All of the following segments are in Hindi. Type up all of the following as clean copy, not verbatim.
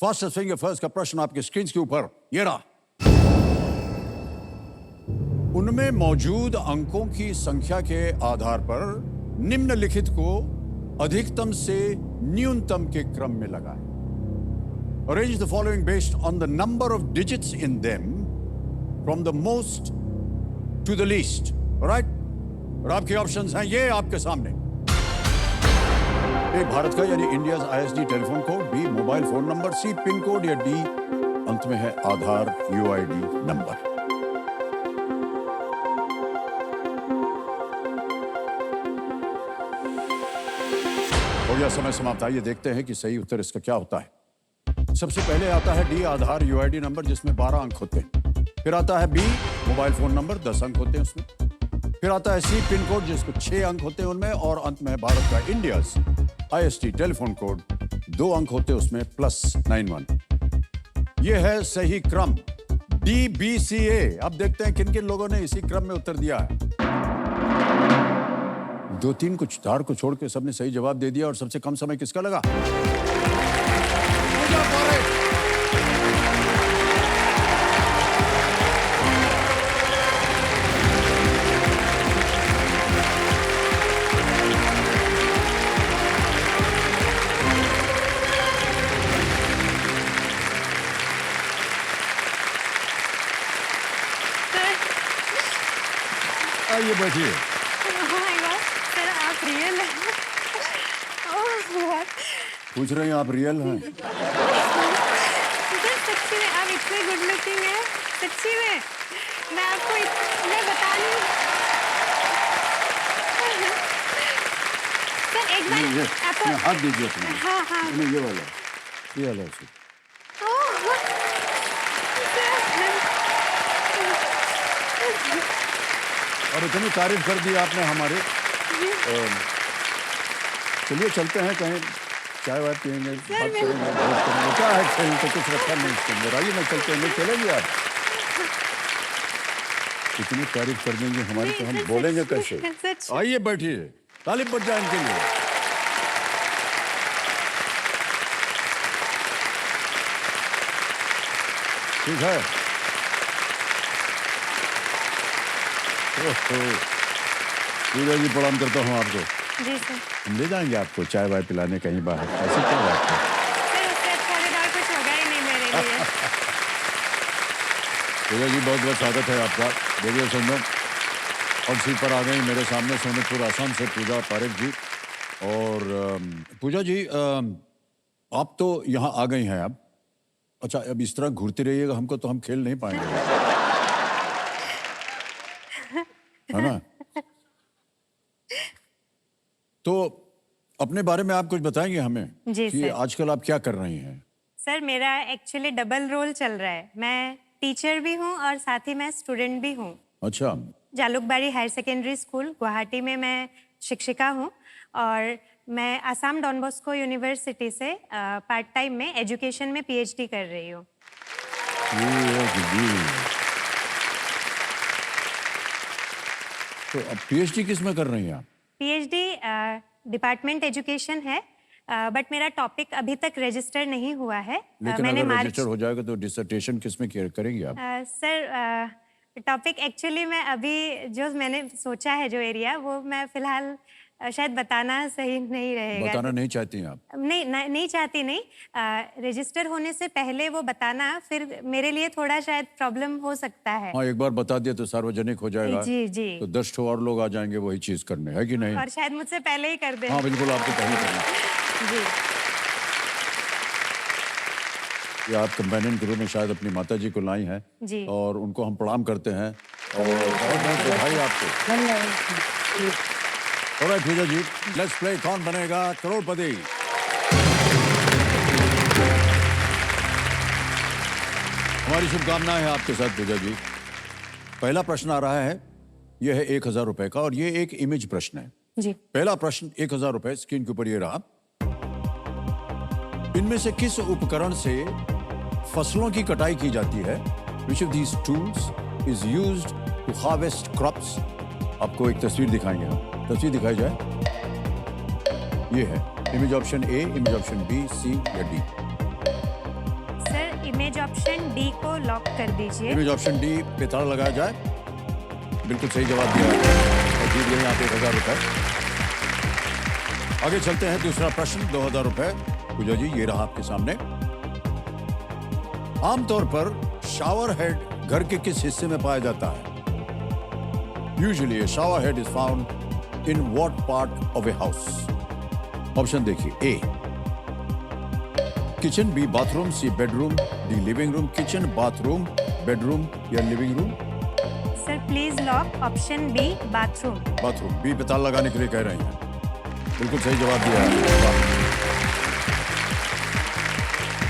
फास्टेस्ट फिंगर फर्स्ट का प्रश्न आपके स्क्रीन के ऊपर ये रहा। उनमें मौजूद अंकों की संख्या के आधार पर निम्नलिखित को अधिकतम से न्यूनतम के क्रम में लगाएं। Arrange the following based on the number of digits in them from the most to the least. Alright? और आपके ऑप्शंस हैं ये आपके सामने। ए भारत का यानी India ISD telephone code, B mobile phone number, C pin code या डी अंत में है आधार UID नंबर। हो गया समय समाप्त। आइए देखते हैं कि सही उत्तर इसका क्या होता है। सबसे पहले आता है डी आधार UID नंबर जिसमें 12 अंक होते हैं। फिर आता है बी मोबाइल फोन नंबर, 10 अंक होते हैं उसमें। फिर आता है सी पिन कोड जिसको 6 अंक होते हैं उनमें, और अंत में है भारत का इंडियाज ISD टेलीफोन कोड, 2 अंक होते हैं उसमें +91। यह है सही क्रम DBCA। अब देखते हैं किन किन लोगों ने इसी क्रम में उत्तर दिया है। 2-3 को 4 को छोड़ के सबने सही जवाब दे दिया। और सबसे कम समय किसका लगा? आइए बैठिए। सर आप रियल हैं? पूछ रहे हैं आप रियल हैं? सर सच्ची में आप इतने गुड लुकिंग हैं, सच्ची में। मैं आपको मैं बता नहीं। सर एक बार आपको हाथ दीजिए अपना। हाँ ये वाला और इतनी तारीफ कर दी आपने हमारे। चलिए चलते हैं कहीं, चाय वाय पियेंगे, बात करेंगे, बात करेंगे। क्या है खेल तो कुछ रखा नहीं इसके अंदर। आइए ना चलते हैं, चलेंगे आप। इतनी तारीफ कर देंगे हमारी तो हम बोलेंगे कैसे? आइए बैठिए, तालिब बज जाए इनके लिए। ठीक है। पूजा जी प्रणाम करता हूँ आपको। जी सर। हम ले जाएंगे आपको चाय वाय पिलाने कहीं बाहर, ऐसी क्या बात है? सर उससे अच्छा और कुछ होगा ही नहीं मेरे लिए। पूजा जी बहुत बहुत स्वागत है आपका। देखिए संगम और सीट पर आ गई मेरे सामने सोनीतपुर आसाम से पूजा पारेख जी। और पूजा जी आप तो यहाँ आ गई हैं अब। अच्छा अब इस तरह घूरती रहिएगा हमको तो हम खेल नहीं पाएंगे, है ना? तो अपने बारे में आप कुछ बताएंगे हमें? जी कि सर। आजकल आप क्या कर रही हैं? सर मेरा एक्चुअली डबल रोल चल रहा है। मैं टीचर भी हूँ और साथ ही मैं स्टूडेंट भी हूँ। अच्छा। Jalukbari higher secondary school Guwahati में मैं शिक्षिका हूँ, और मैं आसाम डॉन बॉस्को यूनिवर्सिटी से पार्ट टाइम में एजुकेशन में PhD कर रही हूँ। तो अब PhD किस में कर रही हैं आप? PhD डिपार्टमेंट एजुकेशन है, बट मेरा टॉपिक अभी तक रजिस्टर नहीं हुआ है। लेकिन अगर रजिस्टर हो जाएगा तो डिसर्टेशन किस में करेंगी आप? सर टॉपिक एक्चुअली मैं अभी जो मैंने सोचा है जो एरिया, वो मैं फिलहाल शायद बताना सही नहीं रहेगा। बताना नहीं चाहती हैं आप? नहीं चाहती नहीं। रजिस्टर होने से पहले वो बताना फिर मेरे लिए थोड़ा शायद प्रॉब्लम हो सकता है। हाँ एक बार बता दिया तो सार्वजनिक हो जाएगा। जी जी। तो 10 ठो और लोग आ जाएंगे वही चीज करने, है कि नहीं? और शायद मुझसे पहले ही कर दे। हाँ बिल्कुल आपको पहले करना। जी। ये आप कंपेनियन के रूप में शायद अपनी माता जी को लाई हैं जी। और उनको हम प्रणाम करते हैं और बहुत बधाई आपको। Alright Puja ji, let's play Kaun Banega करोड़पति। हमारी शुभकामनाएं हैं आपके साथ पूजा जी। पहला प्रश्न आ रहा है, यह है 1000 रुपए का और ये एक इमेज प्रश्न है जी। पहला प्रश्न 1000 रुपए स्क्रीन के ऊपर ये रहा। इनमें से किस उपकरण से फसलों की कटाई की जाती है? Which of these tools is used to harvest crops? आपको एक तस्वीर दिखाएंगे हम। तस्वीर दिखाई जाए। ये है image option A, image option B, C या डी। इमेज ऑप्शन डी को लॉक कर दीजिए। इमेज ऑप्शन डी पे ताला लगाया जाए। बिल्कुल सही जवाब दिया और जीत गए आप 1000 रुपए। आगे चलते हैं, दूसरा प्रश्न 2000 रुपए। पूजा जी ये रहा आपके सामने। आमतौर पर शावर हेड घर के किस हिस्से में पाया जाता है? Usually a shower head is found in what part of a house? Option देखिए, A kitchen, B bathroom, C bedroom, D living room. Kitchen, bathroom, bedroom या living room? Sir please lock option B bathroom. Bathroom, B पे ताला लगाने के लिए कह रहे हैं। बिल्कुल सही जवाब दिया है। वाह।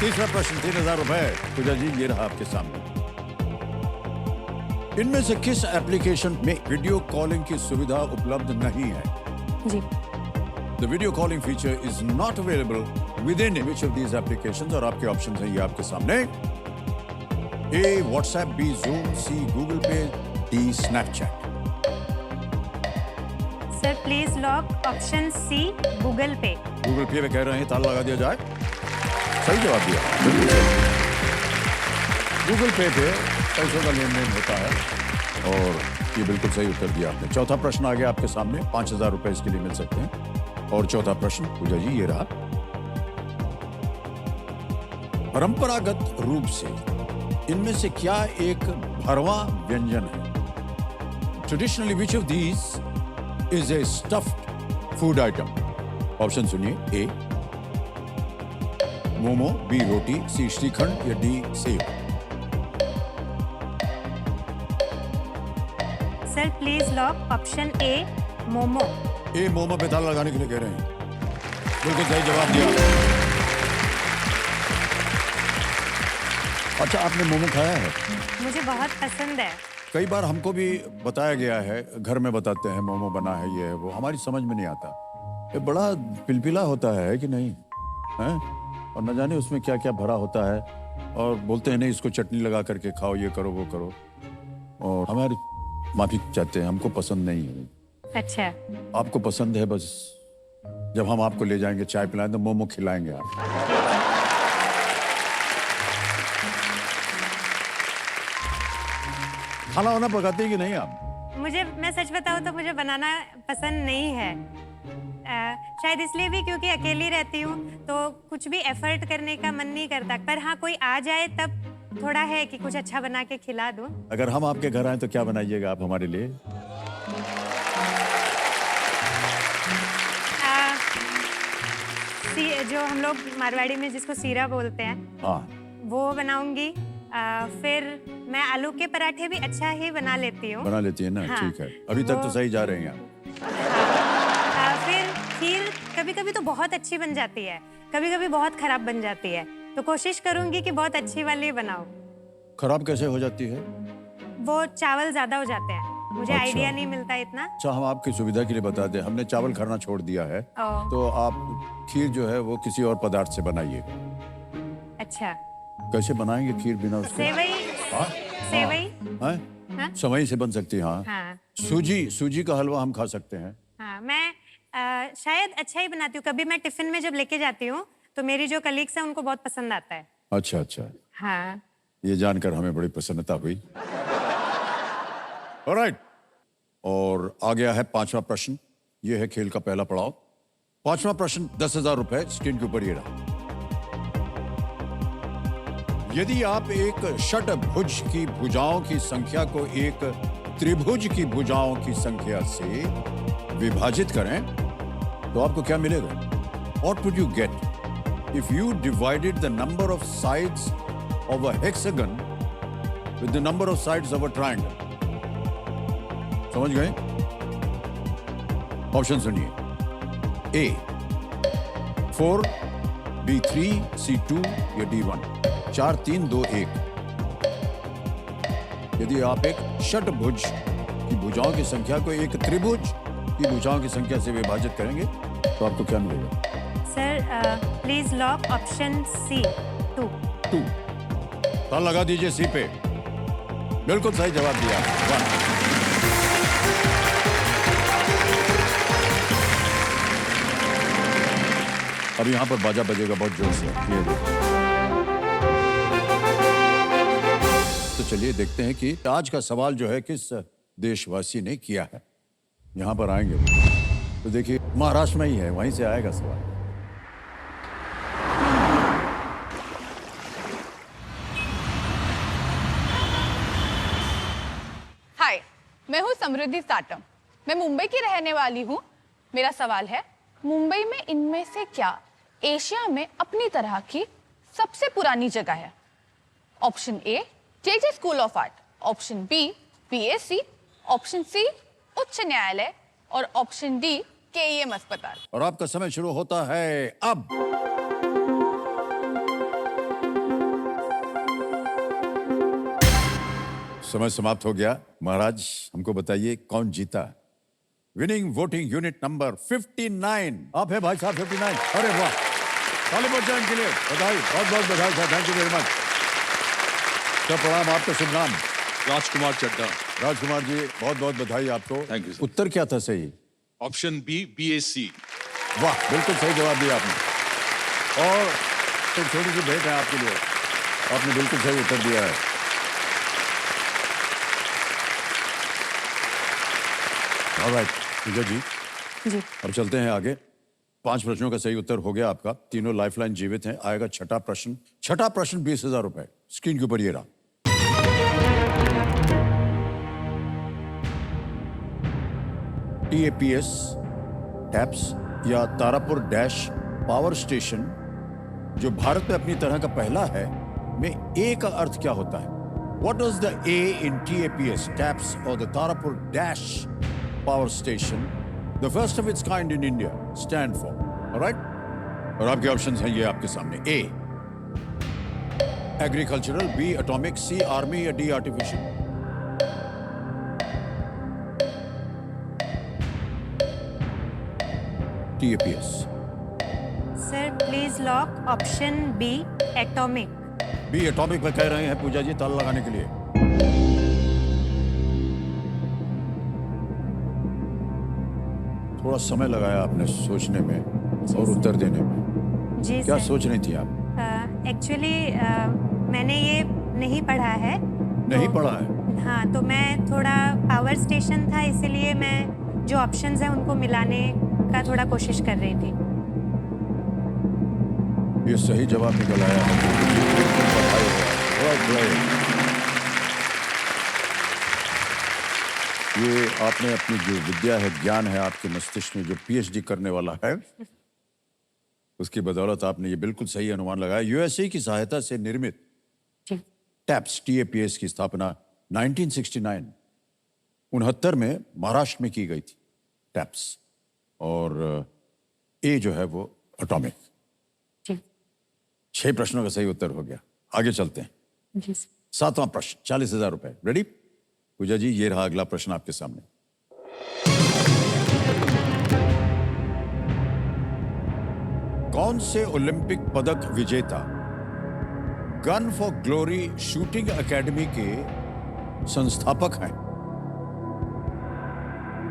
तीसरा प्रश्न 3000 रुपए। पूजा जी ये रहा आपके सामने। इनमें से किस एप्लीकेशन में वीडियो कॉलिंग की सुविधा उपलब्ध नहीं है? जी। The video calling feature is not available within which of these applications? और आपके ऑप्शन हैं ये आपके सामने। A WhatsApp, B Zoom, C Google Pay, D Snapchat। Sir please lock option C Google Pay. Google Pay कह रहे हैं ताला लगा दिया जाए। सही जवाब दिया, बिल्कुल सही। गूगल पे पे पैसों का लेन देन होता है और ये बिल्कुल सही उत्तर दिया आपने। चौथा प्रश्न आ गया आपके सामने। 5000 रुपए इसके लिए मिल सकते हैं। और चौथा प्रश्न पूजा जी ये रहा। परंपरागत रूप से इनमें से क्या एक भरवा व्यंजन है? Traditionally which of these is a stuffed food item? Option सुनिए, ए मोमो, बी रोटी, सी श्रीखंड या D sev. Sir please lock option A momo. A momo पे ताला लगाने के लिए कह रहे हैं। बिल्कुल सही जवाब दिया। अच्छा, आपने मोमो खाया है? मुझे बहुत पसंद है। कई बार हमको भी बताया गया है, घर में बताते हैं मोमो बना है, ये है वो, हमारी समझ में नहीं आता। ये बड़ा पिलपिला होता है कि नहीं है? और न जाने उसमें क्या क्या भरा होता है। और बोलते हैं नहीं इसको चटनी लगा करके खाओ, ये करो वो करो। और हमारी माफी चाहते हैं, हमको पसंद नहीं है। अच्छा। आपको पसंद है, बस जब हम आपको ले जाएंगे चाय पिलाएं तो मोमो खिलाएंगे आप। खाना वाना पकाते हैं कि नहीं आप? मैं सच बताऊं तो मुझे बनाना पसंद नहीं है। शायद इसलिए भी क्योंकि अकेली रहती हूँ तो कुछ भी एफर्ट करने का मन नहीं करता। पर हाँ, कोई आ जाए तब थोड़ा है कि कुछ अच्छा बना के खिला दूं। अगर हम आपके घर आए तो क्या बनाइएगा आप हमारे लिए? जो हम लोग मारवाड़ी में जिसको सीरा बोलते हैं, हाँ, वो बनाऊंगी। फिर मैं आलू के पराठे भी अच्छा ही बना लेती हूँ। बना लेती है ना? हाँ, ठीक है, अभी तक तो सही जा रहे हैं आप। फिर खीर कभी कभी तो बहुत अच्छी बन जाती है, कभी कभी बहुत खराब बन जाती है। तो कोशिश करूंगी कि बहुत अच्छी वाली बनाऊं। खराब कैसे हो जाती है? वो चावल ज्यादा हो जाते हैं। मुझे अच्छा। आइडिया नहीं मिलता इतना। अच्छा, हम आपकी सुविधा के लिए बता दें, हमने चावल खाना छोड़ दिया है, तो आप खीर जो है वो किसी और पदार्थ से बनाइएगा। अच्छा। कैसे बनाएंगे खीर बिना उसके? सेवई। हाँ? सेवई। हाँ? हाँ? सेवई से बन सकती है। हाँ। हाँ। सूजी का हलवा हम खा सकते हैं। हाँ, मैं शायद अच्छा ही बनाती हूँ। कभी मैं टिफिन में जब लेके जाती हूँ तो मेरी जो कलीग्स हैं उनको बहुत पसंद आता है। अच्छा अच्छा, हाँ। ये जानकर हमें बड़ी प्रसन्नता हुई। ऑलराइट, और आ गया है पांचवा प्रश्न। ये है खेल का पहला पड़ाव। पांचवा प्रश्न 10,000 रुपए स्क्रीन के ऊपर ये रहा। यदि आप एक षटभुज की भुजाओं की संख्या को एक त्रिभुज की भुजाओं की संख्या से विभाजित करें तो आपको क्या मिलेगा? What would you get if you divided the number of sides of a hexagon with the number of sides of a triangle? समझ गए? ऑप्शन सुनिए। A 4, B 3, C 2 या D 1। 4 3 2 1। यदि आप एक षटभुज की भुजाओं की संख्या को एक त्रिभुज की भुजाओं की संख्या से विभाजित करेंगे तो आपको क्या मिलेगा? Sir please lock option C 2। ताला लगा दीजिए सी पे। बिल्कुल सही जवाब दिया। वाह। अब यहाँ पर बाजा बजेगा बहुत जोर से। ये देखो। चलिए देखते हैं कि आज का सवाल जो है किस देशवासी ने किया है। यहाँ पर आएंगे तो देखिए महाराष्ट्र में ही है, वहीं से आएगा सवाल। हाय, मैं हूँ समृद्धि साटम। मैं मुंबई की रहने वाली हूँ। मेरा सवाल है, मुंबई में इनमें से क्या एशिया में अपनी तरह की सबसे पुरानी जगह है? Option A JJ school of art, option B PSC, option C उच्च न्यायालय और ऑप्शन डी केईएम अस्पताल। और आपका समय शुरू होता है अब। समय समाप्त हो गया। महाराज हमको बताइए कौन जीता? विनिंग वोटिंग यूनिट नंबर 59 आप है भाई साहब। 59। अरे वाह, ताली बजाएं इनके लिए। बधाई, बहुत बहुत बधाई साहब। Thank you very much. क्या प्रणाम, आपका शुभ नाम? राजकुमार चड्डा। राजकुमार जी बहुत बहुत बधाई आपको। Thank you, sir. उत्तर क्या था सही? Option B BSc. वाह, बिल्कुल सही जवाब दिया आपने। और तो छोटी सी भेंट है आपके लिए, आपने बिल्कुल सही उत्तर दिया है। ऑलराइट पूजा जी, जी अब चलते हैं आगे। 5 प्रश्नों का सही उत्तर हो गया आपका। तीनों लाइफलाइन जीवित हैं। आएगा छठा प्रश्न। छठा प्रश्न 20,000 रुपए। स्क्रीन के ऊपर ये रहा। TAPS टैप्स या तारापुर डैश पावर स्टेशन जो भारत में अपनी तरह का पहला है, में ए का अर्थ क्या होता है? What does the A in TAPS taps or the Tarapur dash power station, the first of its kind in India, stand for? All right? और आपके ऑप्शंस हैं ये आपके सामने। A agricultural, B atomic, C army या D artificial. TAPS। Sir please lock option B atomic. B atomic में कह रहे हैं पूजा जी ताला लगाने के लिए। थोड़ा समय लगाया आपने सोचने में और उत्तर देने में। जी क्या सर। सोच रही थी आप? एक्चुअली मैंने ये नहीं पढ़ा है। नहीं पढ़ा है? हाँ, तो मैं थोड़ा पावर स्टेशन था, इसीलिए मैं जो ऑप्शंस हैं उनको मिलाने का थोड़ा कोशिश कर रही थी। ये सही जवाब निकल आया है। ये आपने अपनी जो विद्या है, ज्ञान है आपके मस्तिष्क में, जो PhD करने वाला है, उसकी बदौलत आपने ये बिल्कुल सही अनुमान लगाया। यूएसए की सहायता से निर्मित जी टैप्स TAPS की स्थापना 1969 69 में महाराष्ट्र में की गई थी। टैप्स और ए जो है वो एटॉमिक। जी 6 प्रश्नों का सही उत्तर हो गया। आगे चलते हैं। जी सर। 7वां प्रश्न 40,000 रुपए। रेडी पूजा जी? ये रहा अगला प्रश्न आपके सामने। कौन से ओलंपिक पदक विजेता gun for glory shooting academy के संस्थापक हैं?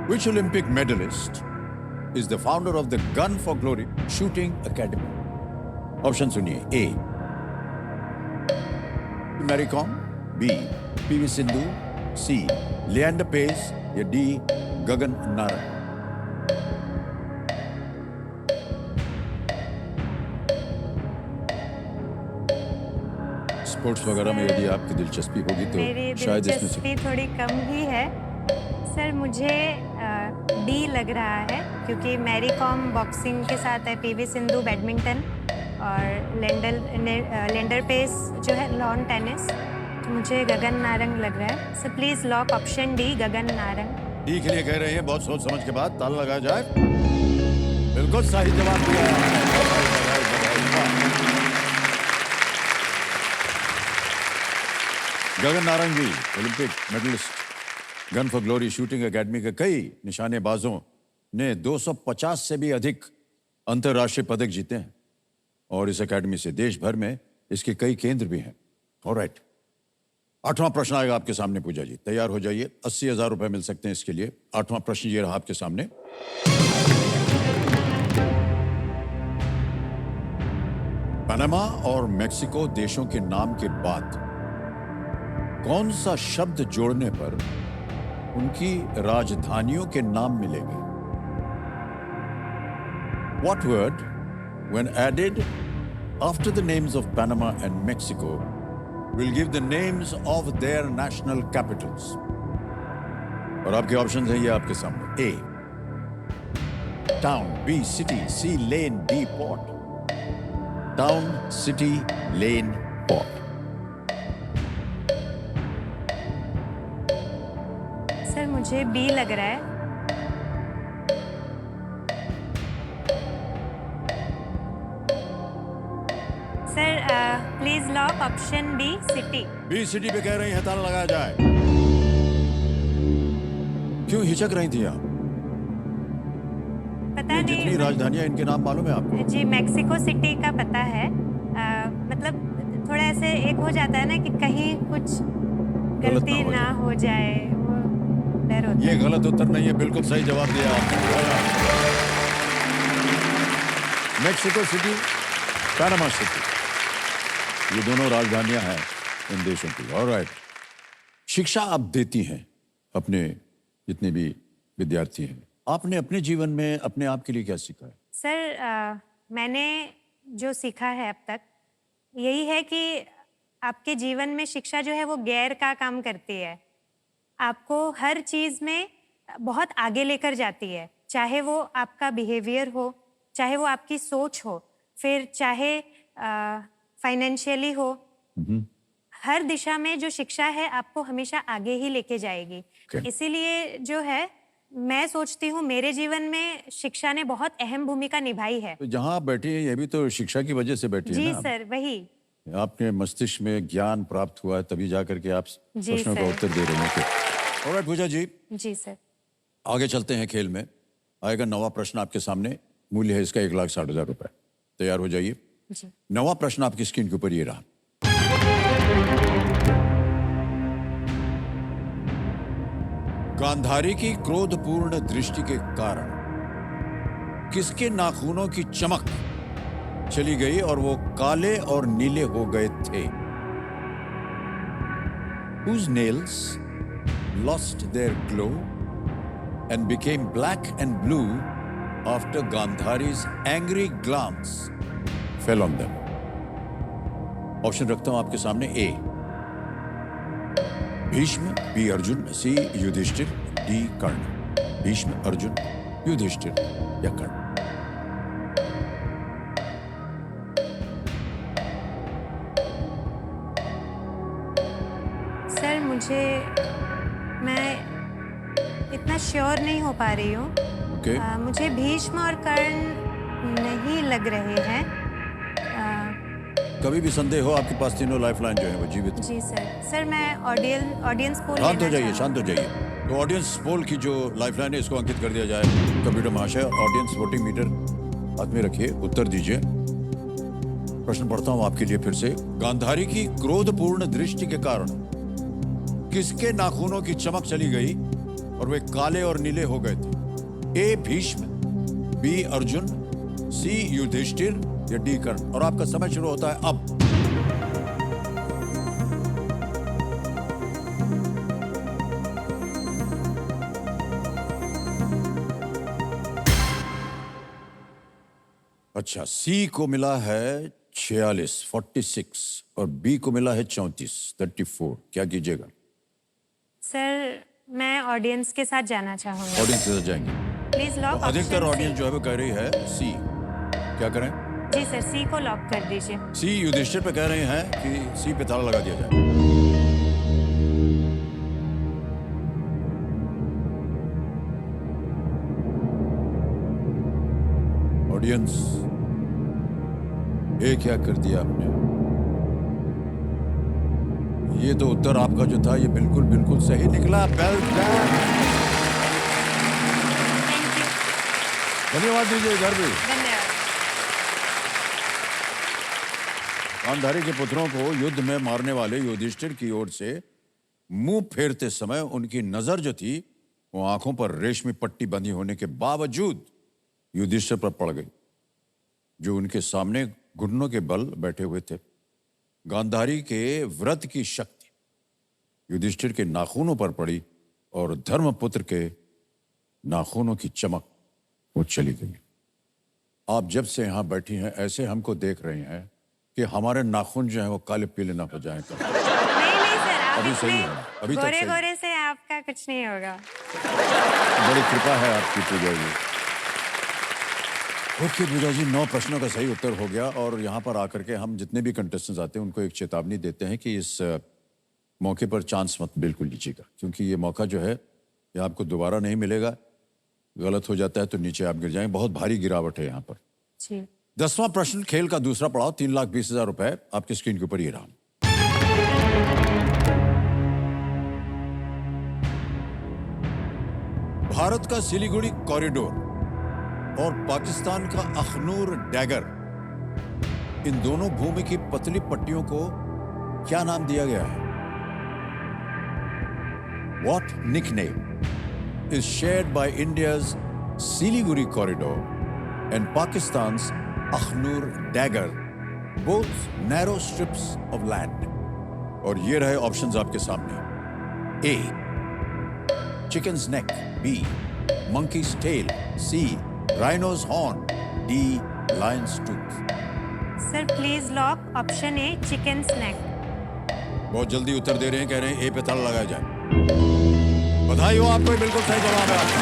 Which Olympic medalist is the founder of the Gun for Glory Shooting Academy? Option सुनिए। A Mary Kom, B PV Sindhu, C Leander Paes या डी गगन नारंग। स्पोर्ट्स वगैरह में यदि आपकी दिलचस्पी होगी मेरी तो शायद इसमें से दिलचस्पी थोड़ी कम ही है सर। मुझे डी लग रहा है, क्योंकि मैरी कॉम बॉक्सिंग के साथ है, PV सिंधु बैडमिंटन और लेंडर पेस जो है लॉन टेनिस। तो मुझे गगन नारंग लग रहा है। So please lock option D Gagan Narang. D के लिए कह रहे हैं। बहुत सोच समझ के बाद ताला लगाया जाए। बिल्कुल सही जवाब दिया है। बधाई, बधाई, बधाई, वाह। Gagan Narang ji Olympic medalist, gun for glory shooting academy के कई निशानेबाजों ने 250 से भी अधिक अंतर्राष्ट्रीय पदक जीते हैं और इस एकेडमी से देश भर में इसके कई केंद्र भी हैं। ऑलराइट, 8वां प्रश्न आएगा आपके सामने पूजा जी। तैयार हो जाइए। 80,000 रुपए मिल सकते हैं इसके लिए। 8वां प्रश्न ये रहा आपके सामने। पनामा और मेक्सिको देशों के नाम के बाद कौन सा शब्द जोड़ने पर उनकी राजधानियों के नाम मिलेंगे? What word, when added after the names of Panama and Mexico, will give the names of their national capitals? और आपके ऑप्शंस हैं ये आपके सामने. A, town. B, city. C, lane. D, port. Town, city, lane, port. Sir मुझे बी लग रहा है. Sir please lock option B, city. B city पे कह रही हैं, ताला लगाया जाए. क्यों हिचक रही थी आप? पता ये जितनी नहीं. राजधानियां इनके नाम मालूम है आपको? जी मैक्सिको सिटी का पता है. मतलब थोड़ा ऐसे एक हो जाता है ना कि कहीं कुछ गलती हो ना जाए. हो जाए, वो डर होता ये है. गलत उत्तर नहीं है, बिल्कुल सही जवाब दिया आपने. मेक्सिको सिटी, पैनामा सिटी, ये दोनों राजधानियां हैं इन देशों की. ऑलराइट. शिक्षा आप देती हैं अपने जितने भी विद्यार्थी हैं. आपने अपने जीवन में अपने आप के लिए क्या सीखा है? सर मैंने जो सीखा है अब तक यही है कि आपके जीवन में शिक्षा जो है वो गैर का काम करती है. आपको हर चीज़ में बहुत आगे लेकर जाती है, चाहे वो आपका बिहेवियर हो, चाहे वो आपकी सोच हो, फिर चाहे फाइनेंशियली हो. हर दिशा में जो शिक्षा है आपको हमेशा आगे ही लेके जाएगी. Okay. इसीलिए जो है मैं सोचती हूँ मेरे जीवन में शिक्षा ने बहुत अहम भूमिका निभाई है. तो जहां आप बैठी हैं ये भी तो शिक्षा की वजह से बैठी है जी ना. सर, वही. आपके मस्तिष्क में ज्ञान प्राप्त हुआ है, तभी जाकर के आप जी प्रश्नों का सर. उत्तर दे रहे हैं. ऑलराइट पूजा जी, जी सर. आगे चलते हैं. खेल में आएगा नवा प्रश्न आपके सामने. मूल्य है इसका 1,60,000 रुपए. तैयार हो जाइए. जी. नवा प्रश्न आपकी स्क्रीन के ऊपर ये रहा. गांधारी की क्रोधपूर्ण दृष्टि के कारण किसके नाखूनों की चमक चली गई और वो काले और नीले हो गए थे? Whose nails lost their glow and became black and blue after Gandhari's angry glance fell on them? Option रखता हूं आपके सामने. ए भीष्म, बी अर्जुन, सी युधिष्ठिर, डी कर्ण. भीष्म, अर्जुन, युधिष्ठिर या कर्ण? सर मैं इतना श्योर नहीं हो पा रही हूँ. ओके. मुझे भीष्म और कर्ण नहीं लग रहे हैं. कभी भी संदेह हो आपके पास तीनों लाइफलाइन जो है वो जीवित हैं. जी सर. सर मैं ऑडियंस पोल शांत हो लेना जाइए, चाहूँगी. शांत हो जाइए. तो ऑडियंस पोल की जो लाइफलाइन है इसको अंकित कर दिया जाए. कंप्यूटर महाशय, ऑडियंस वोटिंग मीटर हाथ में रखिए, उत्तर दीजिए. प्रश्न पढ़ता हूं आपके लिए फिर से. गांधारी की क्रोधपूर्ण दृष्टि के कारण किसके नाखूनों की चमक चली गई और वे काले और नीले हो गए थे? ए भीष्म, बी अर्जुन, सी युधिष्ठिर या डी कर्ण? और आपका समय शुरू होता है अब. अच्छा, सी को मिला है 46 और बी को मिला है 34. क्या कीजिएगा? सर मैं ऑडियंस के साथ जाना चाहूँगी. ऑडियंस के साथ जाएंगे. Please lock. तो अधिकतर ऑडियंस जो है वो कह रही है सी. क्या करें? जी सर, सी को लॉक कर दीजिए. सी युधिष्ठिर पे कह रहे हैं कि सी पे ताला लगा दिया जाए. ऑडियंस, ये क्या कर दिया आपने? ये तो उत्तर आपका जो था ये बिल्कुल बिल्कुल सही निकला. Well done. Thank you. धन्यवाद दीजिए इधर भी. धन्यवाद. गांधारी के पुत्रों को युद्ध में मारने वाले युधिष्ठिर की ओर से मुंह फेरते समय उनकी नजर जो थी वो आंखों पर रेशमी पट्टी बंधी होने के बावजूद युधिष्ठिर पर पड़ गई, जो उनके सामने घुटनों के बल बैठे हुए थे. गांधारी के व्रत की शक्ति युधिष्ठिर के नाखूनों पर पड़ी और धर्मपुत्र के नाखूनों की चमक वो चली गई। आप जब से यहाँ बैठी हैं ऐसे हमको देख रही हैं कि हमारे नाखून जो हैं वो काले पीले ना हो जाएं तो। नहीं सर, आप अभी सही इतने है, अभी तक गोरे सही है। गोरे से आपका कुछ नहीं होगा। बड़ी कृपा है आपकी पूजा जी। ओके पूजा जी, 9 प्रश्नों का सही उत्तर हो गया और यहाँ पर आकर के हम जितने भी कंटेस्टेंट्स आते हैं उनको एक चेतावनी देते हैं कि इस मौके पर चांस मत बिल्कुल लीजिएगा, क्योंकि ये मौका जो है ये आपको दोबारा नहीं मिलेगा। गलत हो जाता है तो नीचे आप गिर जाएंगे। बहुत भारी गिरावट है यहाँ पर। जी 10वां प्रश्न, खेल का दूसरा पड़ाव, 3,20,000 रुपए आपकी स्क्रीन के ऊपर ये रहा। भारत का सिलीगुड़ी कॉरिडोर और पाकिस्तान का अखनूर डैगर, इन दोनों भूमि की पतली पट्टियों को क्या नाम दिया गया है? What nickname is shared by India's Siliguri corridor and Pakistan's Akhnur dagger, both narrow strips of land? और ये रहे ऑप्शंस आपके सामने। A. Chicken's neck. B. Monkey's tail. C. Rhino's horn. D. Lion's tooth. Sir please lock option A, chicken snack. बहुत जल्दी उत्तर दे रहे हैं, कह रहे हैं ए पे ताला लगाया जाए। बधाई हो आपको, बिल्कुल सही जवाब है आपका।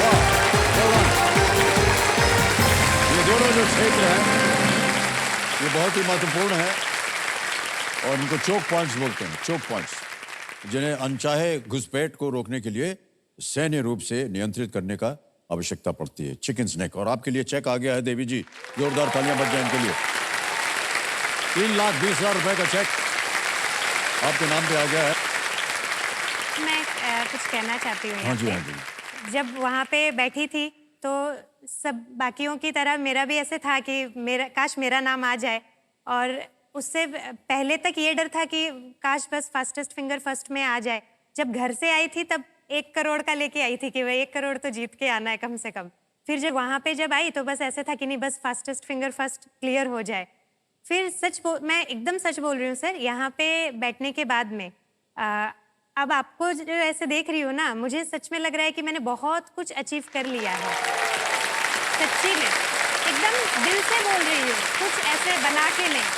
वाह, well done। ये दोनों जो क्षेत्र हैं ये बहुत ही महत्वपूर्ण है और इनको चोक पॉइंट्स बोलते हैं, चोक पॉइंट्स, जिन्हें अनचाहे घुसपैठ को रोकने के लिए सैन्य रूप से नियंत्रित करने का आवश्यकता पड़ती है। Chicken snack. और आपके लिए चेक आ गया है देवी जी, जोरदार तालियां बज जाए इनके लिए। 3,20,000 रुपए का चेक आपके नाम पे आ गया है। मैं कुछ कहना चाहती हूँ हाँ यहाँ जी, पे। हाँ जी। जब वहाँ पे बैठी थी तो सब बाकियों की तरह मेरा भी ऐसे था कि काश मेरा नाम आ जाए, और उससे पहले तक ये डर था कि काश बस फास्टेस्ट फिंगर फर्स्ट में आ जाए। जब घर से आई थी तब 1 करोड़ का लेके आई थी कि वह 1 करोड़ तो जीत के आना है कम से कम। फिर जब वहाँ पे जब आई तो बस ऐसे था कि नहीं, बस फास्टेस्ट फिंगर फर्स्ट क्लियर हो जाए। फिर मैं एकदम सच बोल रही हूँ सर, यहाँ पे बैठने के बाद में अब आपको जो ऐसे देख रही हूँ ना, मुझे सच में लग रहा है कि मैंने बहुत कुछ अचीव कर लिया है। सच्ची में एकदम दिल से बोल रही हूँ, कुछ ऐसे बना के नहीं।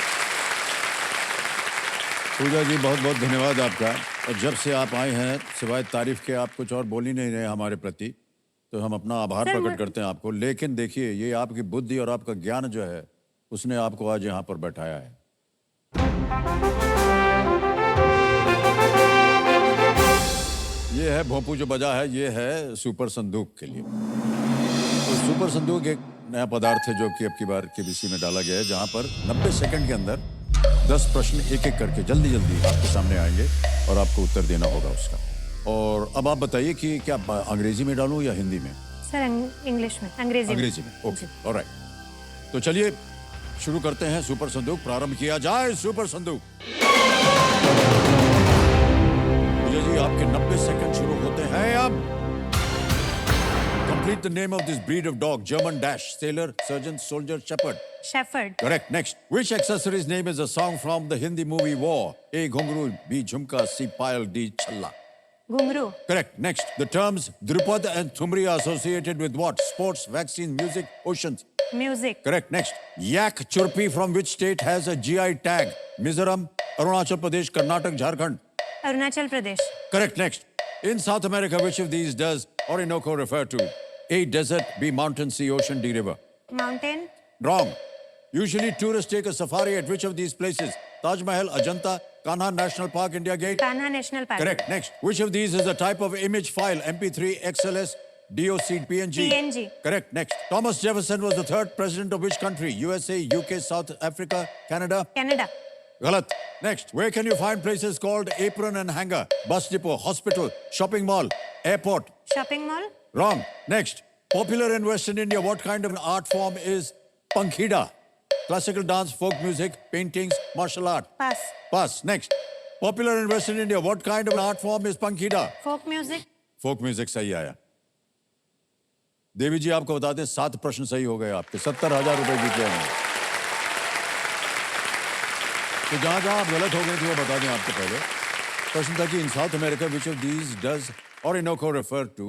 पूजा जी बहुत बहुत धन्यवाद आपका। और जब से आप आए हैं सिवाय तारीफ के आप कुछ और बोल ही नहीं रहे हमारे प्रति, तो हम अपना आभार सर, प्रकट करते हैं आपको। लेकिन देखिए ये आपकी बुद्धि और आपका ज्ञान जो है उसने आपको आज यहाँ पर बैठाया है। ये है भोंपू जो बजा है, ये है सुपर संदूक के लिए। तो सुपर संदूक एक नया पदार्थ है जो कि अब की बार केबीसी में डाला गया है, जहां पर 90 सेकंड के अंदर 10 प्रश्न एक एक करके जल्दी जल्दी आपके सामने आएंगे और आपको उत्तर देना होगा उसका। और अब आप बताइए कि क्या अंग्रेजी में डालूं या हिंदी में? सर इंग्लिश में, अंग्रेजी में। Okay, alright. तो चलिए शुरू करते हैं। सुपर संदूक प्रारंभ किया जाए। सुपर संदूक जी, आपके 90 सेकंड शुरू होते हैं अब। Complete the name of this breed of dog. German dash, sailor, surgeon, soldier, shepherd. Shepherd. Correct. Next. Which accessory's name is a song from the Hindi movie War? A. Ghungru, B. Jhumka, C. Payal, D. Challa. घुंघरू। Correct. Next. The terms Drupad and Thumri are associated with what? Sports, vaccine, music, oceans. Music. Correct. Next. Yak Churpi from which state has a GI tag? Mizoram, Arunachal Pradesh, Karnataka, Jharkhand. Arunachal Pradesh. Correct. Next. In South America, which of these does Orinoco refer to? A. Desert, B. Mountain, C. Ocean, D. River. Mountain. Wrong. Usually tourists take a safari at which of these places? Taj Mahal, Ajanta, Kanha National Park, India Gate. Kanha national park. Correct. Next. Which of these is a type of image file? MP3, XLS, DOC, PNG. PNG. Correct. Next. Thomas Jefferson was the 3rd president of which country? USA, UK, South Africa, Canada. Canada. Galat. Next. Where can you find places called apron and hanger? Bus depot, hospital, shopping mall, airport. Shopping mall. Wrong. Next. Popular in Western India, what kind of an art form is Pankhida? Classical dance, folk music, paintings, martial art. Pass. Pass. Next. Popular in Western India, what kind of an art form is Pankhida? Folk music. Folk music सही आया। देवी जी आपको बता दें 7 प्रश्न सही हो गए आपके, 70,000 रुपए जीत गए हैं। तो जहां जहां आप गलत हो गए थे वो बता दें आपको पहले। प्रश्न था कि in South America which of these does Orinoco refer to.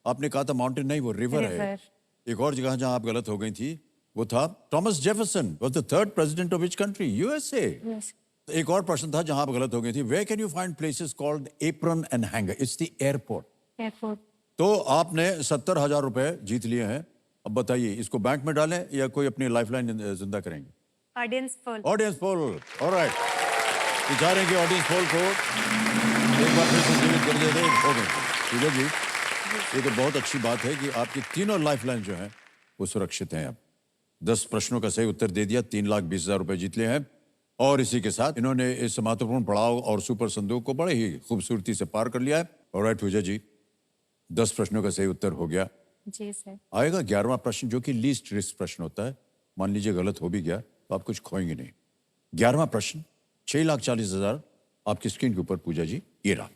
आपने कहा था माउंटेन नहीं, वो रिवर है। River. एक और जगह जहां आप गलत हो गई थी वो था Thomas Jefferson was the third president of which country? USA. Yes. एक और प्रश्न था जहां आप गलत हो गई थी, where can you find places called apron and hangar? It's the airport. Airport. तो आपने 70,000 रुपए जीत लिए हैं। अब बताइए इसको बैंक में डालें या कोई अपनी लाइफलाइन जिंदा करेंगे? Audience poll. Audience poll. Alright, विचार हैं कि ऑडियंस पोल को एक बार फिर से जीवित कर देते हो गए। ठीक है जी, ये तो बहुत अच्छी बात है कि आपकी तीनों लाइफलाइन जो हैं वो सुरक्षित हैं। अब 10 प्रश्नों का सही उत्तर दे दिया, 3,20,000 रुपए जीत लिए हैं। और इसी के साथ इन्होंने इस महत्वपूर्ण पड़ाव और सुपर संदूक को बड़े ही खूबसूरती से पार कर लिया है। ऑलराइट पूजा जी, 10 प्रश्नों का सही उत्तर हो गया। जी सर। आएगा 11वां प्रश्न जो कि लीस्ट रिस्क प्रश्न होता है। मान लीजिए गलत हो भी गया तो आप कुछ खोएंगे नहीं। 11वां प्रश्न 6,40,000 आपकी स्क्रीन के ऊपर पूजा जी, ये रहा।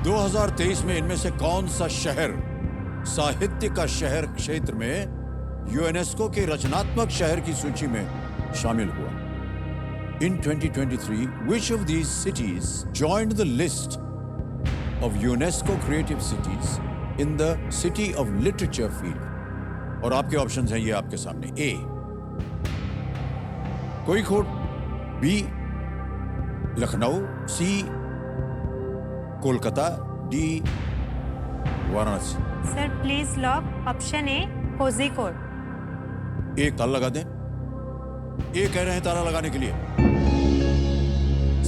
दो 2023 में इनमें से कौन सा शहर साहित्य का शहर क्षेत्र में यूनेस्को के रचनात्मक शहर की सूची में शामिल हुआ? In 2023, which of these cities joined the list of UNESCO creative cities in the City of Literature field? और आपके ऑप्शंस हैं ये आपके सामने। A Kozhikode, B Lucknow, C Kolkata, D Varanasi. Sir please lock option A Kozhikode. एक ताला लगा दें। ए कह रहे हैं ताला लगाने के लिए।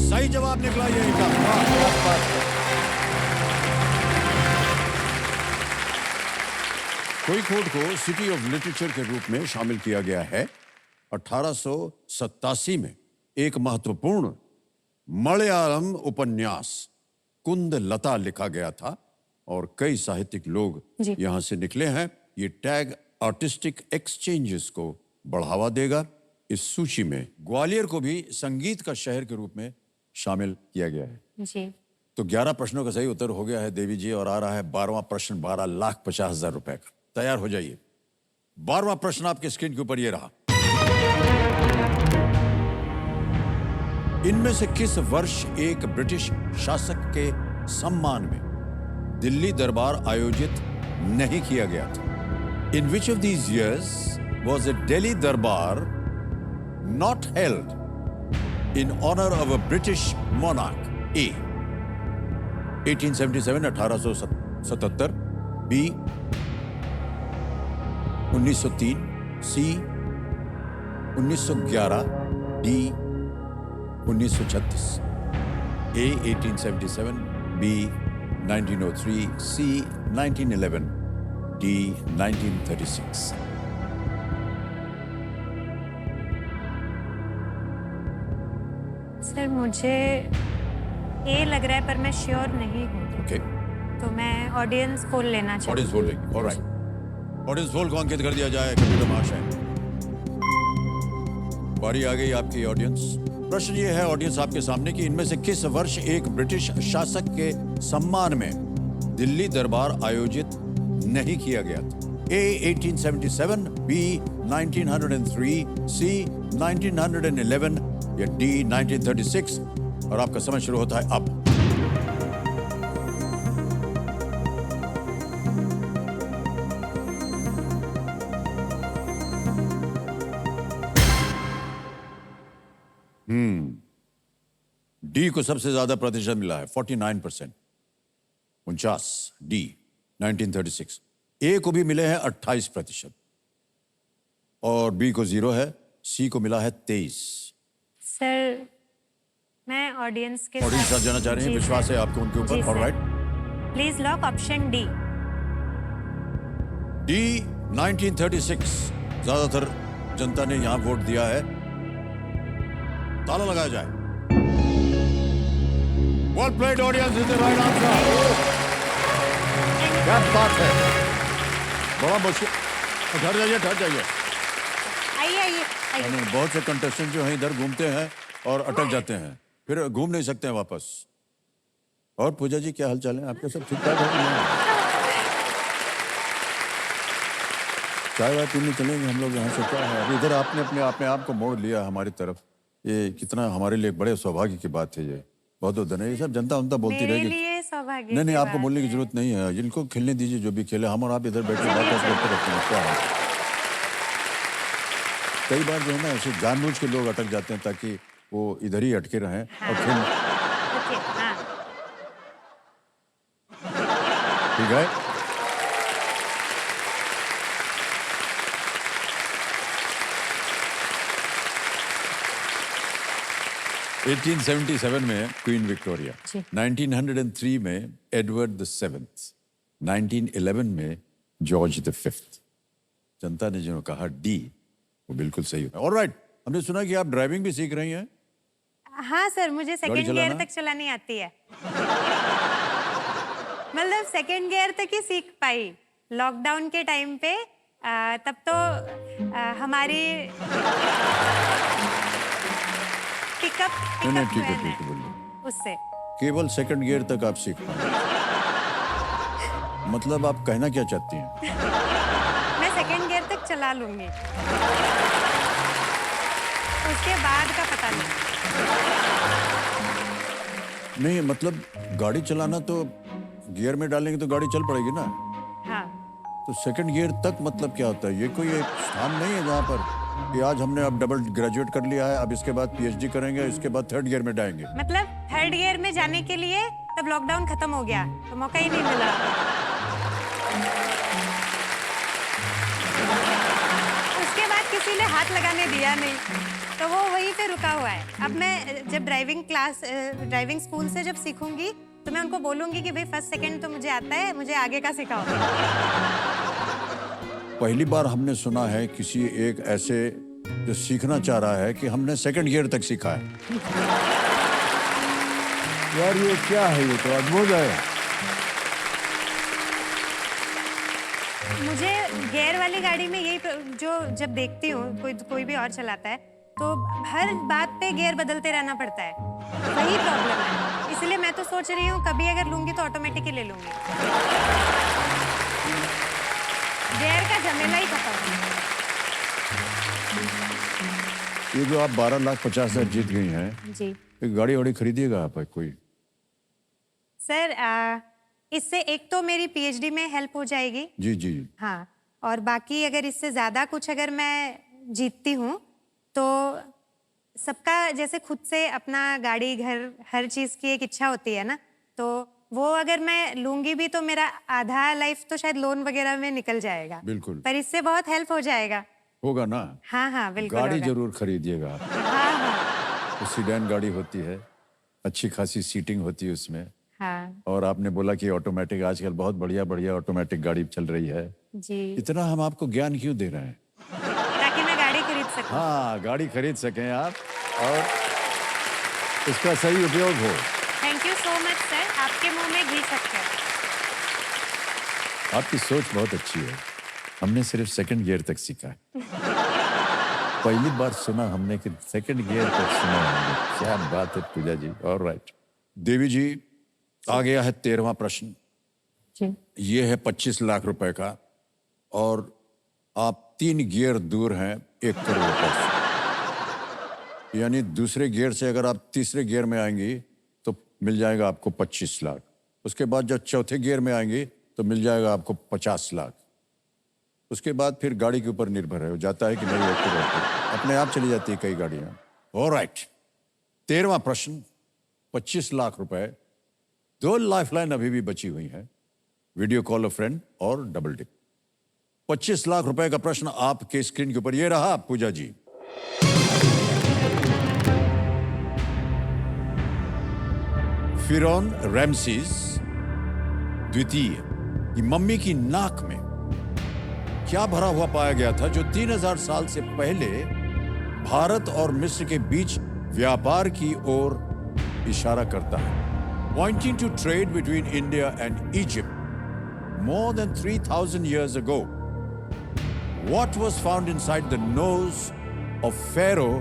सही जवाब निकला ये इनका। कोझिकोड को सिटी ऑफ लिटरेचर के रूप में शामिल किया गया है। 1887 में एक महत्वपूर्ण मलयालम उपन्यास कुंदलता लिखा गया था और कई साहित्यिक लोग जी। यहां से निकले हैं। ये टैग आर्टिस्टिक एक्सचेंजेस को बढ़ावा देगा। इस सूची में ग्वालियर को भी संगीत का शहर के रूप में शामिल किया गया है। जी। तो 11 प्रश्नों का सही उत्तर हो गया है देवी जी, और आ रहा है 12वां प्रश्न 12,50,000 रुपए का। तैयार हो जाइए। 12वां प्रश्न आपके स्क्रीन के ऊपर ये रहा। इनमें से किस वर्ष एक ब्रिटिश शासक के सम्मान में दिल्ली दरबार आयोजित नहीं किया गया था? In which of these years was a Delhi Durbar not held in honor of a British monarch? A 1877 1877, B 1903, C 1911, D 1936। A 1877, B 1903, C 1911, D 1936। Sir मुझे ए लग रहा है पर मैं श्योर नहीं हूँ, ओके, तो मैं ऑडियंस पोल लेना चाहती ऑडियंस पोल लेंगे। ऑलराइट, ऑडियंस पोल को अंकित कर दिया जाए। कंप्यूटर महाशय, बारी आ गई आपकी ऑडियंस। प्रश्न ये है ऑडियंस आपके सामने कि इनमें से किस वर्ष एक ब्रिटिश शासक के सम्मान में दिल्ली दरबार आयोजित नहीं किया गया था? A 1877, B 1903, C 1911 या D 1936। और आपका समय शुरू होता है अब। डी को सबसे ज्यादा प्रतिशत मिला है, 49%, 49, डी 1936। ए को भी मिले हैं 28% और बी को 0 है, सी को मिला है 23। सर मैं ऑडियंस के ऑडियंस साथ जाना चाह रहे हैं, जी, विश्वास सर। है आपको उनके जी, ऊपर। Sir. Alright, please lock option D. D 1936। ज्यादातर जनता ने यहां वोट दिया है। ताला लगाया जाए। Well played audience, is the right answer. क्या बात है, बड़ा मुश्किल। ठहर जाइए, ठहर जाइए। आइए आइए आइए। नहीं, बहुत से कंटेस्टेंट जो हैं इधर घूमते हैं और अटक जाते हैं, फिर घूम नहीं सकते हैं वापस। और पूजा जी क्या हाल चाल है आपके? सब ठीक ठाक है? चाय वाय पीने चलेंगे हम लोग यहाँ से। क्या है अभी इधर आपने अपने आप को मोड़ लिया हमारी तरफ। ये कितना हमारे लिए बड़े सौभाग्य की बात है ये। बहुत बहुत धन्यवाद। ये सब जनता उनता बोलती मेरे रहेगी। लिए सौभाग्य नहीं की आपको बात बोलने की है। जरूरत नहीं है, जिनको खेलने दीजिए जो भी खेले, हम और आप इधर बैठे चलिए, बात चलिए। करते रहते हैं क्या है। कई बार जो है ना ऐसे जानबूझ के लोग अटक जाते हैं ताकि वो इधर ही अटके रहें और खेल। रुकिए, हाँ। ठीक है, एटीन 1977 में क्वीन विक्टोरिया, 1903 में एडवर्ड द सेवेंथ, 1911 में जॉर्ज द फिफ्थ। जनता ने जो कहा डी वो बिल्कुल सही है। ऑलराइट, हमने सुना कि आप ड्राइविंग भी सीख रही हैं। हाँ सर, मुझे सेकंड गियर चलाना? तक चलानी आती है। मतलब सेकंड गियर तक ही सीख पाई लॉकडाउन के टाइम पे। तब तो हमारी पिकअप नहीं ठीक है बोलिए। उससे केवल सेकंड गियर तक आप सीख पाए, मतलब आप कहना क्या चाहती हैं? मैं सेकंड गियर तक चला लूंगी, उसके बाद का पता नहीं। नहीं मतलब गाड़ी चलाना तो गियर में डालेंगे तो गाड़ी चल पड़ेगी ना। हाँ, तो सेकंड गियर तक मतलब क्या होता है? ये कोई एक स्थान नहीं है जहाँ पर कि आज हमने अब डबल ग्रेजुएट कर लिया है, अब इसके बाद पीएचडी करेंगे, इसके बाद थर्ड गियर में जाएंगे। मतलब थर्ड गियर में जाने के लिए तब लॉकडाउन खत्म हो गया तो मौका ही नहीं मिला। उसके बाद किसी ने हाथ लगाने दिया नहीं, तो वो वहीं पे रुका हुआ है। अब मैं जब ड्राइविंग स्कूल से जब सीखूंगी तो मैं उनको बोलूंगी कि भाई फर्स्ट सेकंड तो मुझे आता है, मुझे आगे का सिखाओ। पहली बार हमने सुना है किसी एक ऐसे जो सीखना चाह रहा है कि हमने सेकंड गियर तक सीखा है। यार ये क्या है? ये तो अद्भुत है। मुझे गियर वाली गाड़ी में यही जो जब देखती हूँ कोई भी और चलाता है तो हर बात पे गियर बदलते रहना पड़ता है, वही प्रॉब्लम है। इसलिए मैं तो सोच रही हूँ कभी अगर लूंगी तो ऑटोमेटिक ही ले लूंगी, गियर का झमेला ही खत्म। ये जो आप 12,50,000 जीत गई हैं, जी एक गाड़ी वाड़ी खरीदिएगा आप कोई? सर, इससे एक तो मेरी पीएचडी में हेल्प हो जाएगी। जी जी हाँ, और बाकी अगर इससे ज्यादा कुछ अगर मैं जीतती हूँ तो सबका जैसे खुद से अपना गाड़ी घर हर चीज की एक इच्छा होती है ना, तो वो अगर मैं लूंगी भी तो मेरा आधा लाइफ तो शायद लोन वगैरह में निकल जाएगा। बिल्कुल। पर इससे बहुत हेल्प हो जाएगा। होगा ना? हाँ हाँ बिल्कुल गाड़ी होगा। जरूर खरीदिएगा। हाँ हाँ तो सीडान गाड़ी होती है, अच्छी खासी सीटिंग होती है उसमें। हाँ और आपने बोला कि ऑटोमेटिक, आजकल बहुत बढ़िया बढ़िया ऑटोमेटिक गाड़ी चल रही है। जी, इतना हम आपको ज्ञान क्यों दे रहे हैं? ताकि मैं गाड़ी खरीद सकूं। हाँ, गाड़ी खरीद सकें आप और इसका सही उपयोग हो। Thank you so much sir, आपके मुंह में घी शक्कर। आपकी सोच बहुत अच्छी है। हमने सिर्फ सेकंड गियर तक सीखा है। पहली बार सुना हमने कि सेकंड गियर तक सुना हमने। क्या बात है पूजा जी। ऑलराइट देवी जी, आ गया है 13वां प्रश्न। जी ये है 25 लाख रुपए का और आप 3 गियर दूर हैं 1 करोड़ रुपए से। यानी दूसरे गियर से अगर आप तीसरे गियर में आएंगी तो मिल जाएगा आपको 25 लाख। उसके बाद जब चौथे गियर में आएंगी तो मिल जाएगा आपको 50 लाख। उसके बाद फिर गाड़ी के ऊपर निर्भर है, वो जाता है कि नहीं 1 करोड़ पे। अपने आप चली जाती है कई गाड़ियां। ऑलराइट, 13वां प्रश्न, 25 लाख रुपए, 2 लाइफलाइन अभी भी बची हुई हैं, वीडियो कॉल अ फ्रेंड और डबल टिप। 25 लाख रुपए का प्रश्न आपके स्क्रीन के ऊपर ये रहा पूजा जी। फिरौन रैमसीस द्वितीय की मम्मी की नाक में क्या भरा हुआ पाया गया था जो 3000 साल से पहले भारत और मिस्र के बीच व्यापार की ओर इशारा करता है? Pointing to trade between India and Egypt more than 3,000 years ago. What was found inside the nose of Pharaoh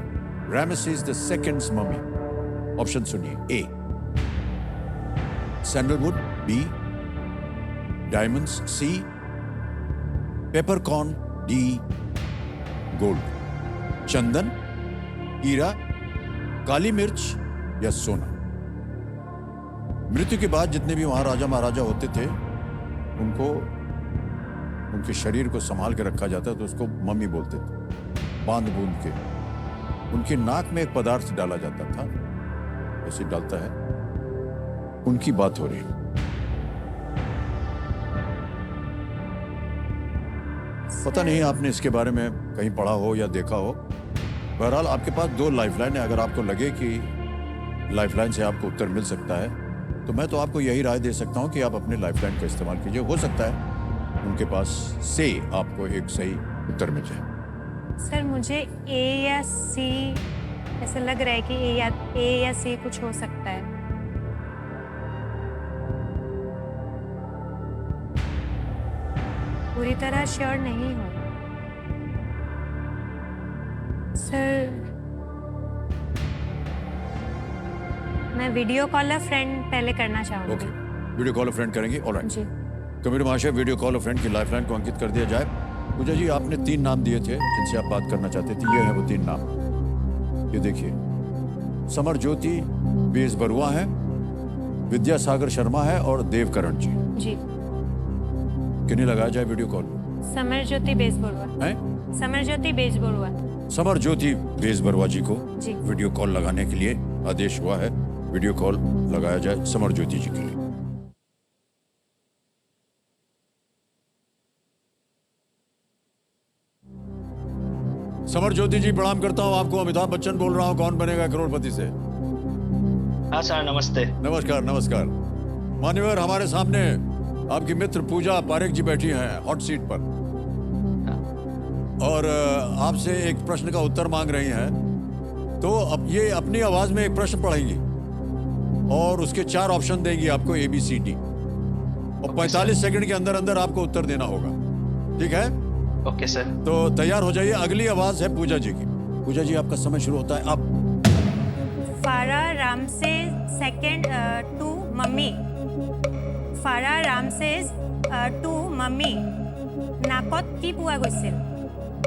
Ramesses II's mummy? Option सुनिए। A. Sandalwood. B. Diamonds. C. Peppercorn. D. Gold. चंदन, हीरा काली मिर्च या सोना? मृत्यु के बाद जितने भी वहां राजा महाराजा होते थे उनको उनके शरीर को संभाल के रखा जाता तो उसको मम्मी बोलते थे। बांध बूंद के उनके नाक में एक पदार्थ डाला जाता था, ऐसे डालता है, उनकी बात हो रही है। पता नहीं आपने इसके बारे में कहीं पढ़ा हो या देखा हो। बहरहाल आपके पास 2 लाइफलाइन है। अगर आपको लगे कि लाइफलाइन से आपको उत्तर मिल सकता है तो मैं तो आपको यही राय दे सकता हूं कि आप अपने लाइफलाइन का इस्तेमाल कीजिए। हो सकता है उनके पास से आपको एक सही उत्तर मिल जाए। सर मुझे ए या सी ऐसा लग रहा है कि ए या सी कुछ हो सकता है। पूरी तरह श्योर नहीं हूँ सर। मैं वीडियो कॉल अ फ्रेंड पहले करना चाहूंगी। ओके, वीडियो कॉल अ फ्रेंड करेंगे। ऑलराइट जी। कबीर महाशय, वीडियो कॉल अ फ्रेंड की लाइफलाइन को अंकित कर दिया जाए। पूजा जी, आपने 3 नाम दिए थे जिनसे आप बात करना चाहते थे। ये है वो 3 नाम। ये देखिए, समर ज्योति बेस बरुआ है, विद्यासागर शर्मा है और देवकरण जी। जी। किन्हें लगाया जाए वीडियो कॉल? समर ज्योति बेस बरुआ। हैं? समर ज्योति बेस बरुआ। समर ज्योति बेस बरुआ जी को जी। वीडियो कॉल लगाने के लिए आदेश हुआ है। वीडियो कॉल लगाया जाए समर ज्योति जी के लिए। समर ज्योति जी, प्रणाम करता हूं आपको। अमिताभ बच्चन बोल रहा हूं, कौन बनेगा करोड़पति से। हाँ सर, नमस्ते। नमस्कार नमस्कार। मान्यवर, हमारे सामने आपकी मित्र पूजा पारेख जी बैठी हैं हॉट सीट पर और आपसे एक प्रश्न का उत्तर मांग रही हैं। तो अब ये अपनी आवाज में एक प्रश्न पढ़ेंगी और उसके 4 ऑप्शन देंगी आपको, ABCD, और 45 सेकंड के अंदर अंदर आपको उत्तर देना होगा। ठीक है? Okay sir. तो तैयार हो जाइए। अगली आवाज है पूजा जी की। पूजा जी, आपका समय शुरू होता है अब। फारा रामसे सेकंड टू मम्मी। फारा रामसेज টু মামি নাকত কি পোৱা গৈছিল,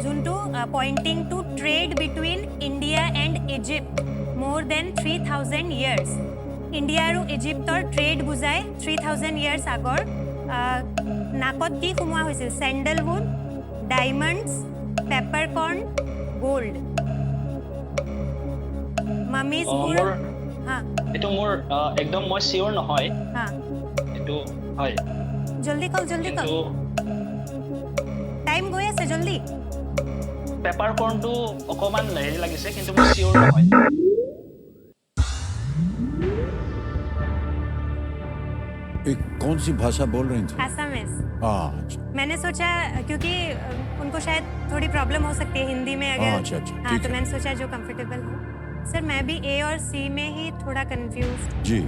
যোনটো pointing to trade between India and Egypt more than 3000 years. India আৰু ইজিপ্তৰ ট্ৰেড বুজাই 3000 ইয়াৰ্ছ আগৰ। নাকত কি সোমোৱা হৈছিল? চেণ্ডেলউড, ডায়মণ্ডছ, পেপাৰকৰ্ণ, গ'ল্ড। মামিজবোৰ হা এইটো মোৰ একদম মই চিয়ৰ নহয়। হা এইটো হয়। জলদি কওক, জলদি কওক, কিন্তু টাইম গৈ আছে, জলদি। পেপাৰকৰ্ণটো অকমান হেৰি লাগিছে, কিন্তু মই চিয়ৰ নহয়। एक कौन सी भाषा बोल रही थी? असमीज। हाँ, अच्छा। मैंने सोचा क्योंकि उनको शायद थोड़ी प्रॉब्लम हो सकती है हिंदी में अगर। अच्छा, अच्छा, हाँ, ठीक तो है। मैंने सोचा जो कंफर्टेबल हो। सर मैं भी ए और सी में ही थोड़ा कंफ्यूज। जी।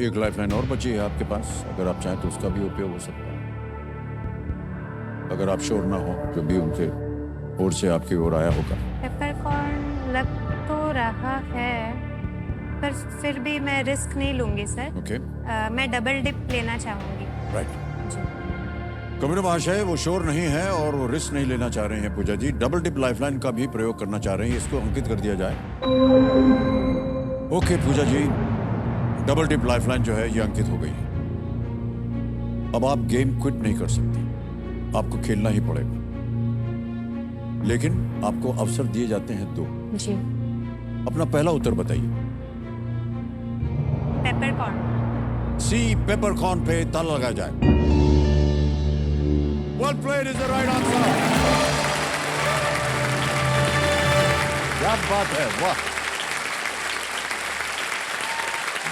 एक लाइफलाइन और बची है आपके पास, अगर आप चाहें तो उसका भी उपयोग हो सकता है। अगर आप श्योर ना हो जो भी उनके ओर से आपकी ओर आया होगा। पेपरकॉर्न लग तो रहा है, पर फिर भी मैं रिस्क नहीं लूंगी सर। ओके, मैं डबल डिप लेना चाहूंगी। राइट। जी। कमर महाशय, वो श्योर नहीं है और वो रिस्क नहीं लेना चाह रहे हैं पूजा जी। डबल डिप लाइफलाइन का भी प्रयोग करना चाह रहे हैं, इसको अंकित कर दिया जाए। ओके पूजा जी, डबल डिप लाइफलाइन जो है ये अंकित हो गई है। अब आप गेम क्विट नहीं कर सकते, आपको खेलना ही पड़ेगा। लेकिन आपको अवसर दिए जाते हैं 2। जी। अपना पहला उत्तर बताइए। पेपरकॉर्न। सी, पेपरकॉर्न पे ताला लगाया जाए। Well played is the right answer. क्या बात है, वाह।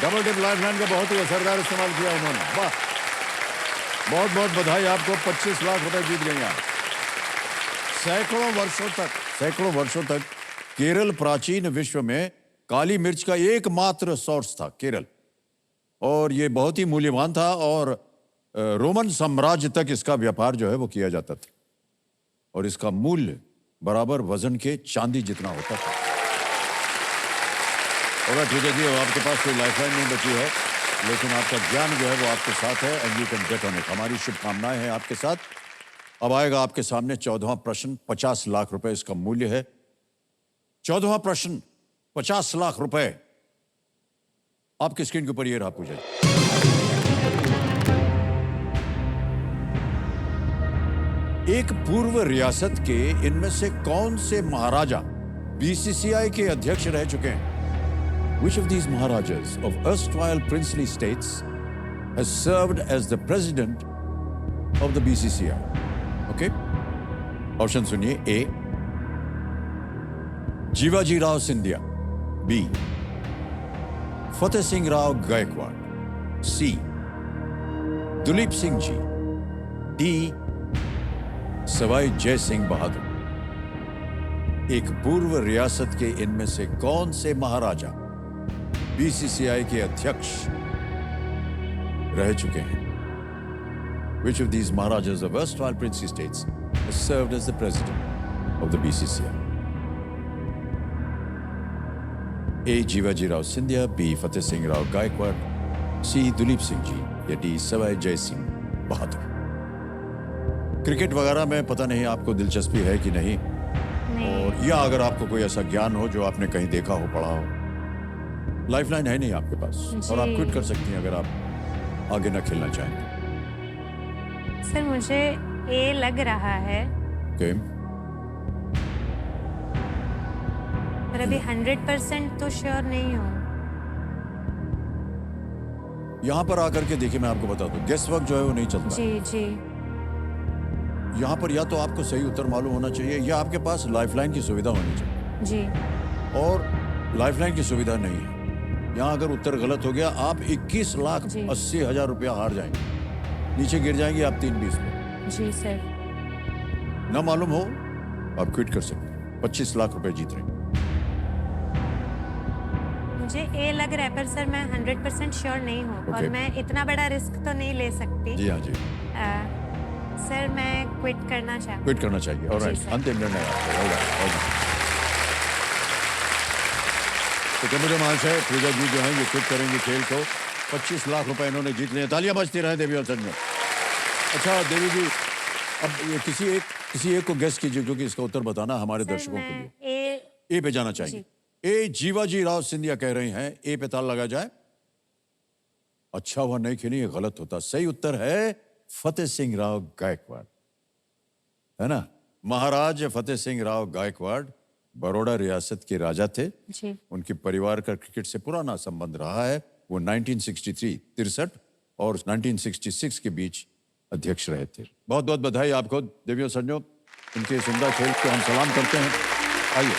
डबल डिप लाइफलाइन का बहुत ही असरदार इस्तेमाल किया उन्होंने, वाह। बहुत बहुत बधाई आपको, 25 लाख रुपए जीत गई आप। सैकड़ों वर्षों तक केरल प्राचीन विश्व में काली मिर्च का एकमात्र सोर्स था, केरल, और ये बहुत ही मूल्यवान था और रोमन साम्राज्य तक इसका व्यापार जो है वो किया जाता था और इसका मूल्य बराबर वजन के चांदी जितना होता था। और ठीक है जी, अब आपके पास कोई लाइफलाइन नहीं बची है, लेकिन आपका ज्ञान जो है वो आपके साथ है and you can get on it. हमारी शुभकामनाएं हैं आपके साथ। अब आएगा आपके सामने 14वां प्रश्न, 50 लाख रुपए इसका मूल्य है। 14वां प्रश्न, 50 लाख रुपए। आपकी स्क्रीन के ऊपर ये रहा, पूछे। एक पूर्व रियासत के इनमें से कौन से महाराजा बीसीसीआई के अध्यक्ष रह चुके हैं? Which of these Maharajas of erstwhile princely states has served as the president of the BCCI? Okay? Option सुनिए। ए, जीवाजी राव सिंधिया। बी, फतेह सिंह राव गायकवाड़। सी, दुलीप सिंह जी। डी, सवाई जय सिंह बहादुर। एक पूर्व रियासत के इनमें से कौन से महाराजा बीसीसीआई के अध्यक्ष रह चुके हैं? Which of these Maharajas of erstwhile princely states has served as the president of the BCCI? A. Jiwaji Rao Scindia. B. Fateh Singh Rao Gaekwad. C. Duleep Singh ji. या D. सवाई जय सिंह बहादुर। क्रिकेट वगैरह में पता नहीं आपको दिलचस्पी है कि नहीं, और या अगर आपको कोई ऐसा ज्ञान हो जो आपने कहीं देखा हो, पढ़ा हो। लाइफलाइन है नहीं आपके पास, और आप क्विट कर सकती हैं अगर आप आगे ना खेलना चाहें। सर मुझे ए लग रहा है, Okay. पर अभी 100% तो श्योर नहीं हूँ। यहां पर आकर के देखिए, मैं आपको बता दूं, गेस वर्क जो है वो नहीं चलता। जी जी। यहां पर या तो आपको सही उत्तर मालूम होना चाहिए, या आपके पास लाइफलाइन की सुविधा होनी चाहिए, जी। और लाइफलाइन की सुविधा नहीं है। यहां अगर उत्तर गलत हो गया, आप 21,80,000 रुपया हार जाएंगे, नीचे गिर जाएंगे आप 3-20 पे। जी सर। ना मालूम हो आप क्विट कर सकते हैं, 25 लाख रुपए जीत रहे हैं। मुझे ए लग रहा है, पर सर मैं 100% श्योर नहीं हूँ, और Okay. मैं इतना बड़ा रिस्क तो नहीं ले सकती। जी हाँ जी, सर मैं क्विट करना चाहूँ। क्विट करना चाहिए। Alright, sir. अंतिम निर्णय आपका। ऑलराइट। तो क्या मुझे महाशय पूजा जी जो है ये क्विट करेंगे खेल को। 25 लाख रुपए इन्होंने जीत लिए। तालियां बजती रहे देवी और संजय। अच्छा देवी जी, अब ये किसी एक को गेस कीजिए, क्योंकि इसका उत्तर बताना हमारे सर दर्शकों के लिए। मैं ए पे जाना चाहिए। ए जीवाजी राव सिंधिया कह रहे हैं, ए पे ताल लगा जाए। अच्छा हुआ नहीं खेली, ये गलत होता। सही उत्तर है फतेह सिंह राव गायकवाड़, है ना। महाराज फतेह सिंह राव गायकवाड़ बड़ौदा रियासत के राजा थे। जी। उनके परिवार का क्रिकेट से पुराना संबंध रहा है। वो 1963 और 1966 के बीच अध्यक्ष रहे थे। बहुत बहुत बधाई आपको देवी और संजो, इनके सुंदर खेल को हम सलाम करते हैं। आइए।